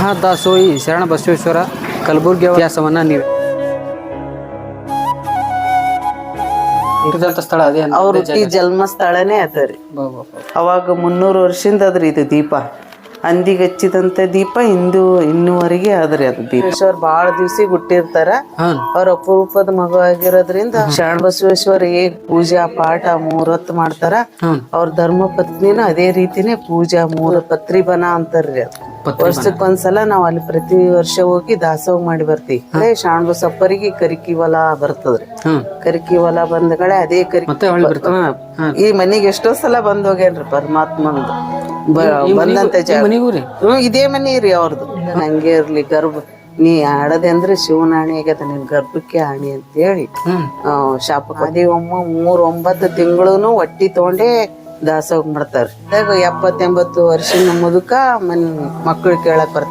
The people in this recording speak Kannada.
ಮಹಾದಾಸೋಹಿ ಶರಣ ಬಸವೇಶ್ವರ ಕಲಬುರ್ಗಿ ಇತಿಹಾಸವನ್ನ ನೀವು ಸ್ಥಳ ಅದೇ ಅವ್ರ ಈ ಜನ್ಮ ಸ್ಥಳನೇ ಅದರಿ. ಅವಾಗ 300 ವರ್ಷದಿಂದ ಅದ್ರಿ ಇದು ದೀಪ. ಅಂದಿಗೆ ಹಚ್ಚಿದಂತ ದೀಪ ಇನ್ನೂವರೆಗೆ ಅದ್ರಿ ಅದು ದೀಪ. ಬಾಳ ದಿವ್ಸಿಗೆ ಹುಟ್ಟಿರ್ತಾರ. ಅವ್ರ ಅಪರೂಪದ ಮಗು ಆಗಿರೋದ್ರಿಂದ ಶರಣ ಬಸವೇಶ್ವರ ಹೇಗ್ ಪೂಜಾ ಪಾಠ 3 ಹೊತ್ತು ಮಾಡ್ತಾರ, ಅವ್ರ ಧರ್ಮ ಪತ್ನಿನ ಅದೇ ರೀತಿನೇ ಪೂಜಾ 3 ಪತ್ರಿ ಬನ ಅಂತಾರ್ರಿ. ಅದು ವರ್ಷಕ್ಕೊಂದ್ಸಲ ನಾವ್ ಅಲ್ಲಿ ಪ್ರತಿ ವರ್ಷ ಹೋಗಿ ದಾಸೋಹ ಮಾಡಿ ಬರ್ತೀವಿ. ಅದೇ ಶರಣ ಬಸಪ್ಪರಿಗೆ ಕರಿಕಿ ಹೊಲ ಬರ್ತದ್ರಿ. ಕರಿಕಿ ಹೊಲ ಬಂದ ಕಡೆ ಅದೇ ಈ ಮನಿಗೆ ಎಷ್ಟೋ ಸಲ ಬಂದ್ ಹೋಗ್ಯಾನ್ರಿ ಪರಮಾತ್ಮಂದು ಬಂದಂತ ಜಾಗ. ಇದೇ ಮನಿ ರೀ ಅವ್ರದ್ದು. ಹಂಗೆ ಇರ್ಲಿ ಗರ್ಭ ನೀ ಆಡದೆ ಅಂದ್ರೆ ಶಿವನ ಆಣಿ ಆಗ್ಯದ, ನಿನ್ ಗರ್ಭಕ್ಕೆ ಆಣಿ ಅಂತ ಹೇಳಿ ಶಾಪ. ಅದೇ 9 ತಿಂಗಳು ಹೊಟ್ಟಿ ತಗೊಂಡೇ ದಾಸೋಹ ಮಾಡ್ತಾರ. 70-80 ವರ್ಷದ ಮುದುಕ ಮಕ್ಕಳು ಕೇಳಕ್ ಬರ್ತಾರ.